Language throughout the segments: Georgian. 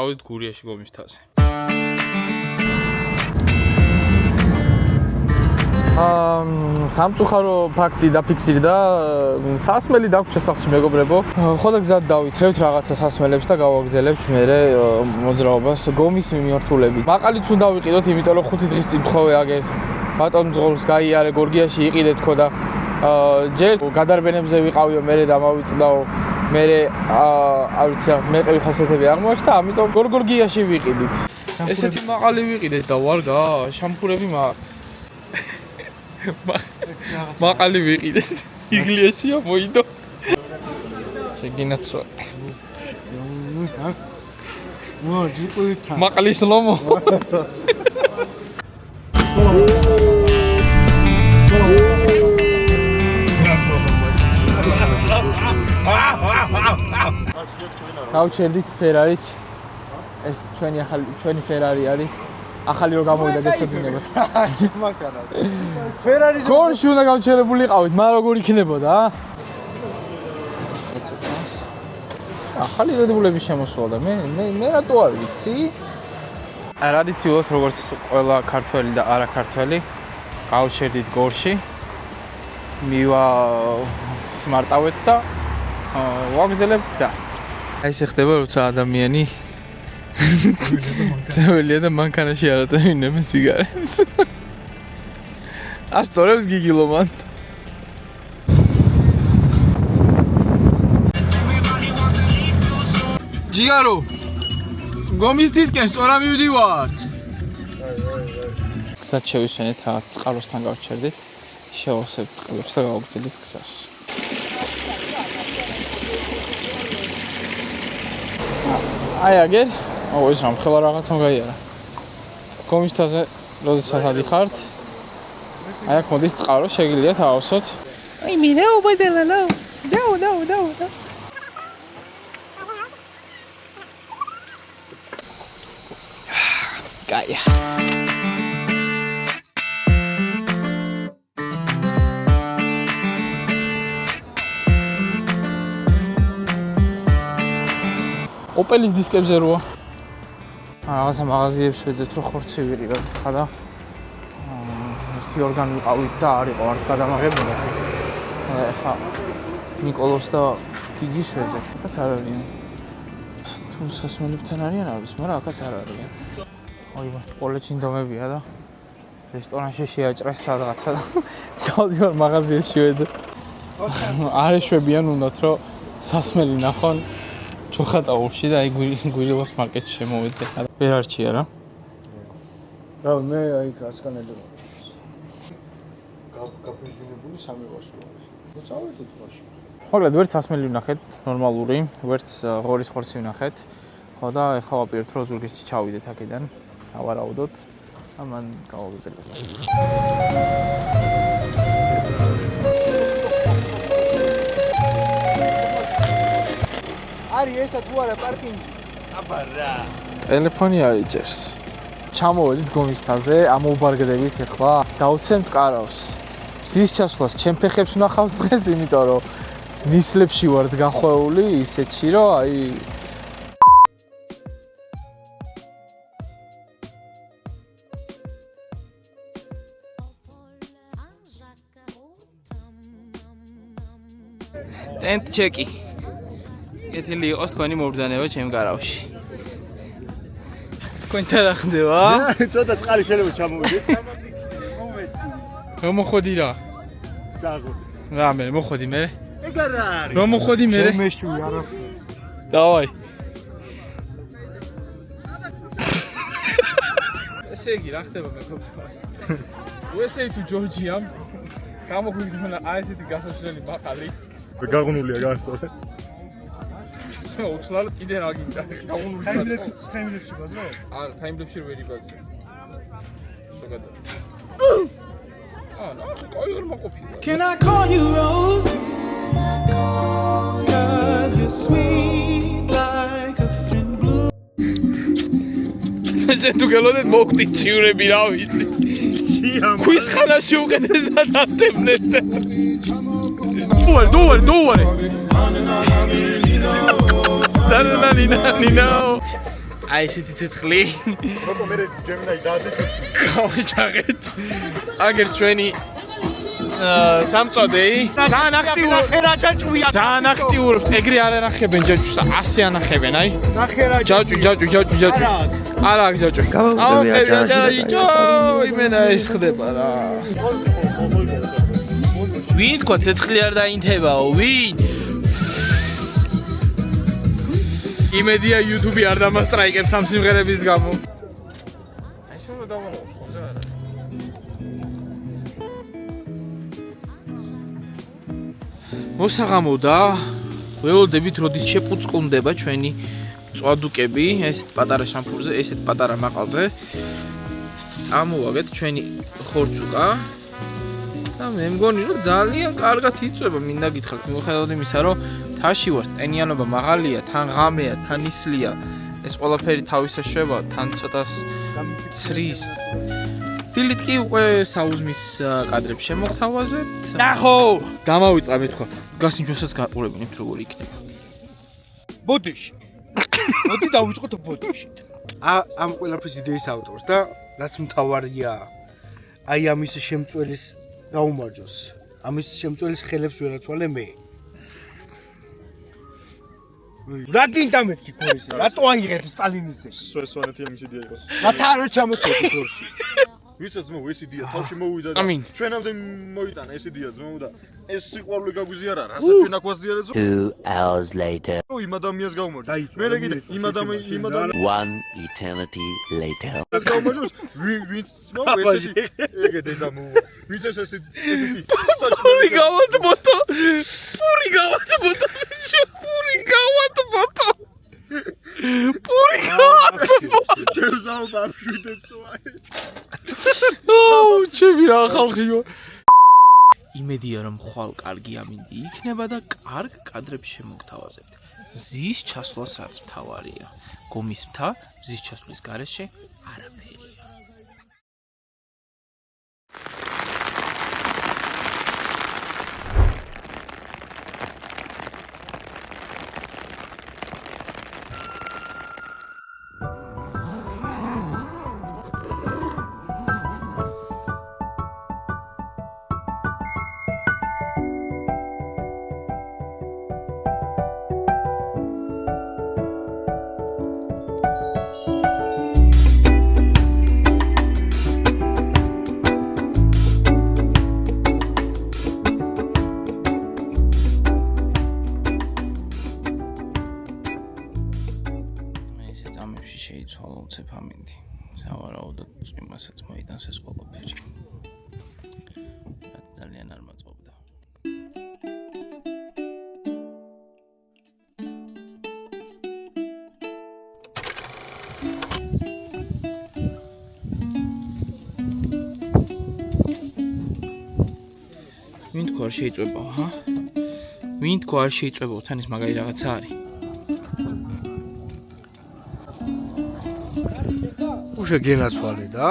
წავედით გურიაში გომის მთაზე. სამწუხარო ფაქტი დაფიქსირდა სასმელი დაგვრჩა სახლში მეგობრებო. ხოდა გზად დავითრევთ რაღაცა სასმელებს და გავაგზელებთ მერე მოძრაობას გომის მიმართულებით. მაყალიც უნდა ვიყიდოთ, იმიტომ რომ 5 დღის წინ თხოვე აგერ ბატონ მძღოლს გაიარე გორგიაში იყიდეთ ხო და ჯერ გადარბენებზე ვიყავიო, მერე დამავიწყდაო, მერე არ ვიცი რაღაც მეყევი ხასიათები აღმოაჩნდა, ამიტომ გორგიაში ვიყიდით. ესეთი მაყალი ვიყიდეთ და ვარგა შამფურები მაყალი ვიყიდეთ. იგლიაშია მოიდო. შეგინაცვა. მაყლის ლომო. გავჩერდით ფერარით. ეს ჩვენი ფერარი არის. ახალი რო გამოვიდა გეცოდინებათ. მანქანას. ფერარის გორში უნდა გავჩერებულიყავით, მაგრამ როგორ იქნებოდა, ა? ახალი რედბულების შემოსვლა და მე რატო არ ვიცი? ტრადიციულად როგორც ყველა ქართველი და არა ქართველი, გავჩერდით გორში. მივა სმარტავეთ და ვაგზელებთ გზას. აი ეს ხდება, როცა ადამიანი წეველია და მანქანაში არ აწევინებენ სიგარეტს. ასწორებს გიგილო მან. ჯიგარო, გომის დისკენ სწორა მივდივართ. გზად შევისვენეთ, წყაროსთან გავჩერდით. შევავსებთ წყლებს და გავაგზავნით გზას. აი აგერ ეს რამ ხელა რაღაცა გაიარა. გომის მთაზე როდესაც ადიხართ, აი აქ მოდის წყარო, შეგიძლიათ ავსოთ. აი მინაო ბადალალო. დაუ. გაია. ოპელის დისკებზე როა. რაღაცა მაღაზიებს ვეძებთ, რომ ხორცი ვიყიდოთ ხა და ერთი ორგანი ვიყავით და არ იყო არც გადამაღებული ასე. ეხა ნიკოლოს და გიგის ვეძებთ. აქაც არ არიან. თუ სასმელებთან არიან არის, მაგრამ აქაც არ არიან. აი მას პოლეჩი ინდომებია და რესტორანში შეაჭრეს სადღაცა და თავდივარ მაღაზიებში ვეძებ. არ ეშვებიან უნდათ, რომ სასმელი ნახონ. ჩოხატაურში და აი გვირილოს მარკეტში შემოვედი ხა. ვერ არჩია რა. რა მე აი გასკანელი ვარ. გაფუჟინებული სამი ვაშუარი. მოწავედით მაშინ. მოკლედ ვერც სასმელი ვნახეთ, ნორმალური, ვერც ღორის ხორცი ვნახეთ. ხო და ეხლა ვაპირებთ რომ ზურგისში ჩავიდეთ აქედან. ავარაუდოთ. ამან გავაგზავნოთ. არი ესა თუ არა პარკინგი? აბა რა. ტელეფონი არ იჭერს. ჩამოვედით გომის მთაზე, ამოვბარგდებით ეხლა. დავცემთ კარავს. მზის ჩასვლას ჩემ ფეხებს ვნახავს დღეს, იმიტომ რომ ნისლებში ვართ გახვეული ისეთში, რომ აი ტენტ ჩეკი. ეთილი იყოს თქვენი მობრძანება ჩემ გარავში. თქვენთან რა ხდება? ცოტა წყალი შეიძლება ჩამოვიდეთ. რომ მოხოდი რა? საღო. რა მე მოხოდი მე? ეგ არა არის. რომ მოხოდი მე? მეშვი არა. დავაი. ესე იგი რა ხდება მეგობრებო? USA თუ ჯორჯიამ გამოგვიგზავნა აი ესეთი გასაშლელი მაყალი. გაღუნულია გასწორე. უცლად კიდე რა გინდა? გაღუნული ტაიმლეფსი ბაზრო? არა, ტაიმლეფსი ვერ იბაზრე. შეგადა. Can I call you Rose? Cause you're sweet like a friend blue. Sen tu geloded mokti chiurები რა ვიცი. Ქვის ხანაში უკეთესად ატემნეთ. დუვარ. Nino. აი ესეთი ცეცხლი. როკო მე ჯემინაი დააძეთ. გავიჭაღეთ. აგერ ჩვენი სამწოდეი. ძალიან აქტიურ ნახერაჯაჭვია. ძალიან აქტიურობს. ეგრე არ ანახებენ ჯაჭვს, 100 ანახებენ, აი. ნახერაჯაჭვი. ჯაჭვი. არა აქვს ჯაჭვი. გავაკეთებია ჯაჭვი. იმენა ის ხდება რა. ვინ თქვა ცეცხლი არ დაინთებაო, ვინ? იმედია YouTube-ი არ დამასტრაიკებს ამ სიმღერების გამო. აი შენ უნდა დავამოყოს, ხო არა? მოსაღამოდა ველოდებით როდის შეფუწყუნდება ჩვენი წვადუკები, ესეთ პატარა შამპურზე, ესეთ პატარა მაყალზე. წამოვაგეთ ჩვენი ხორცუკა და მე მგონი რომ ძალიან კარგად იწვება, მინდა გითხრათ, მიუხედავად იმისა, რომ თაში ვარ, ტენიანობა მაღალია, თან ღამეა, თან ისლია. ეს ყველაფერი თავისა შვება, თან ცოტა ცრის. დილით კი უკვე საუზმის კადრებს შემოგთავაზებთ. ნახო, გამავიწყა მე თქვა. გასინ ჩვენსაც გაყურებინებთ როგორი იქნება. ბოდიში. მოდი დავიწყოთ ბოდიშით. ამ ყველაფრის იდეის ავტორს და რაც მთავარია, აი ამის შემწველის გაუმარჯოს. ამის შემწველის ხელებს ვერაცვალე მე. რა გინდა მეთქი ქორისი? რატო აიღეთ სტალინისზე? სვესვანეთი ამის იდეა იყოს. რათა არ ჩამოთქვი ქორში. ვისაც ძმო ეს იდეა თავში მოვიდა და ჩვენამდე მოიტანა ეს იდეა ძმო და ეს სიყვარული გაგვიზიარა, რასაც ჩვენ აქ ვაზიარეთ. 2 hours later. იმ ადამიანს გაუმარჯოს. მე კიდე იმ ადამიანს 1 eternity later. გაუმარჯოს. ვინც ძმო ესეთი ეგე დედა მოვა. ვინც ესეთი პური გავატბოთო. პური გავატბოთო. დევზაო ბავშვიდეცო აი. ჩემი რა ხალხიო. იმედია რომ ხვალ კარგი ამინდი იქნება და კარგ კადრებს შემოგთავაზებთ. მზის ჩასვლას რაც მთავარია. გომის მთა მზის ჩასვლის გარეშე არაფერია. შეიცვალა უცებ ამინდი. სავარაუდოდ იმასაც მოიტანს ეს ყველაფერი. რაც ძალიან არ მაწყობდა. ვინ თქვა არ შეიწვება, ჰა? ვინ თქვა არ შეიწვება, თან ის მაგარი რაღაცა არის. უშე გენაცვალე და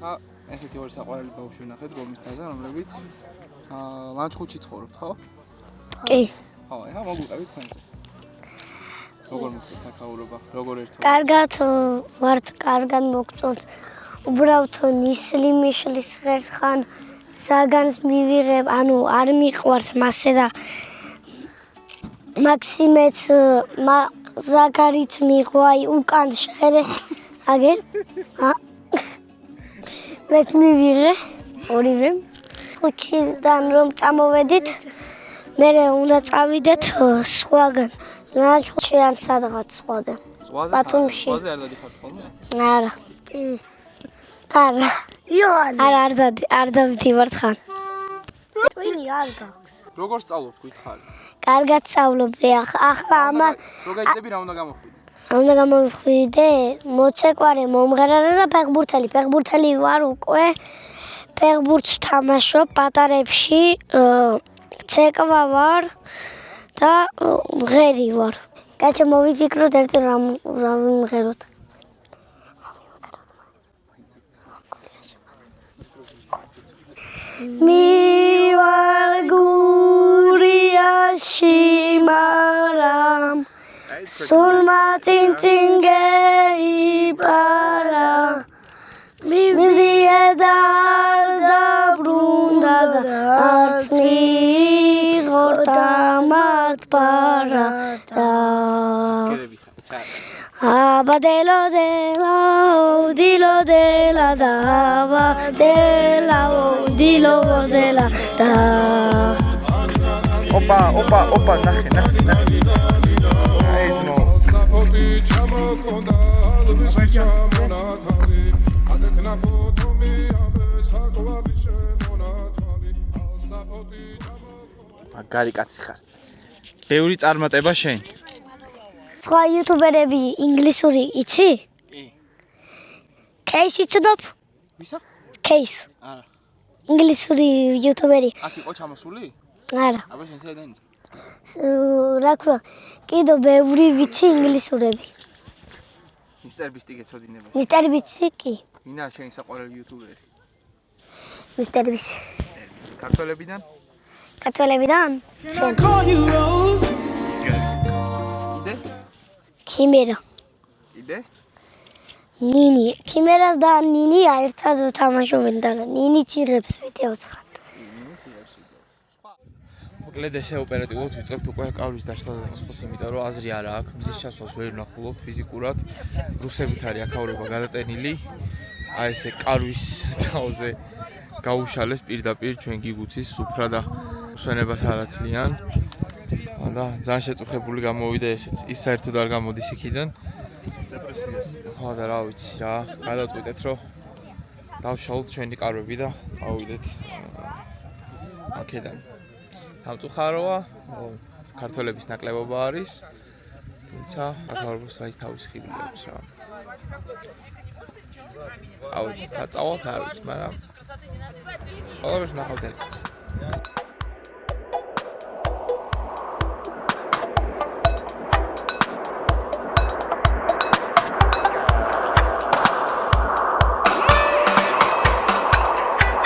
ხა ესეთი ორი საყვარელი ბავშვი ვნახეთ გომის თაზე, რომლებიც ლანჩხუთში ცხოვრობთ, ხო? კი. ხო, ეხა მოგვიყევით თქვენზე. როგორ მოგწონთ აქაურობა? როგორ ერთად? კარგად ვართ, კარგად მოგწონთ. უბრალოდ ნისლი მიშლის ღერს ხან საგანს მივიღებ, ანუ არ მიყვარს მასე და მაქსიმეც ზაგარიც მიყვაი უკან შეხედე აგერ მეც მივიღე ორივე ხუთიდან რომ წამოვედით მე უნდა წავიდეთ სხვაგან ლანჩხუთში ან სადღაც სხვაგან ბათუმში ზღვაზე არ დადიხართ ხოლმე? არა არა არ დავდივართ ხან ტვინი არ გაქვს როგორ სწავლობთ გითხარი? კარგად სწავლობი ახლა ამა რო გაიწები რა უნდა გამოხვიდე? უნდა გამოვხვიდე მოცეკვარე მომღერალე და ფეხბურთელი ვარ უკვე ფეხბურთს ვთამაშობ პატარებში ცეკვა ვარ და მღერი ვარ კაჩა მოვიფიქროთ ერთი რა ვიმღეროთ. მივარგურიაში მარამ სულმა წინწინგეიპარა მივდიედარ დაბრუნდა და არც მიღორდა მათ პარადა აბადელო დელა დილო დელა და აბადელა დილო დელა და ოპა ნახე აი ძმო მაგარი კაცი ხარ ბევრი წარმატება შენ სხვა იუთუბერები ინგლისური იცი? კი. კეისი ცნობ? ვისა? კეის. არა. ინგლისური იუთუბერი. აქ იყო ჩამოსული? არა. აბა შენ საიდან იცი? რა ქვია? კიდო ბევრი ვიცი ინგლისურები. მისტერ ბისტი გეცოდინება. მისტერ ბისტი კი. ვინა შენი საყვარელი იუთუბერი? მისტერ ბისტი. ქართველებიდან? ქართველებიდან? კიდე? ქიმერა. კიდე? ნინი. ქიმერას და ნინი ერთად თამაშობენ და ნინი ჭირებს ვიდეოს ხან. მოკლედ ესე ოპერატიულად ვიწყებთ უკვე კავრის დაშლას, იმიტომ რომ აზრი არა აქვს, მზის ჩასვლას ვერ ვნახულობთ ფიზიკურად. რუსებით არის აქაურება გადატენილი. აი ესე კარვის თავზე გაუშალეს პირდაპირ ჩვენ გიგუცის სუფრა და უსვენებას არ აცლიან. და ძალიან შეწუხებული გამოვიდა ესეც. ის საერთოდ არ გამოდის იქიდან. ხო და რა ვიცი რა, გადავწყვიტეთ რომ დავშალოთ ჩვენი კარვები და წავიდეთ აქედან. სამწუხაროა, ქართველების ნაკლებობა არის, თუმცა აქაურბოს რაის თავის ხიბლი აქვს რა. წავიდეთ, საწავოთ არ ვიცი, მაგრამ ყველაფერს ნახავთ ერთად.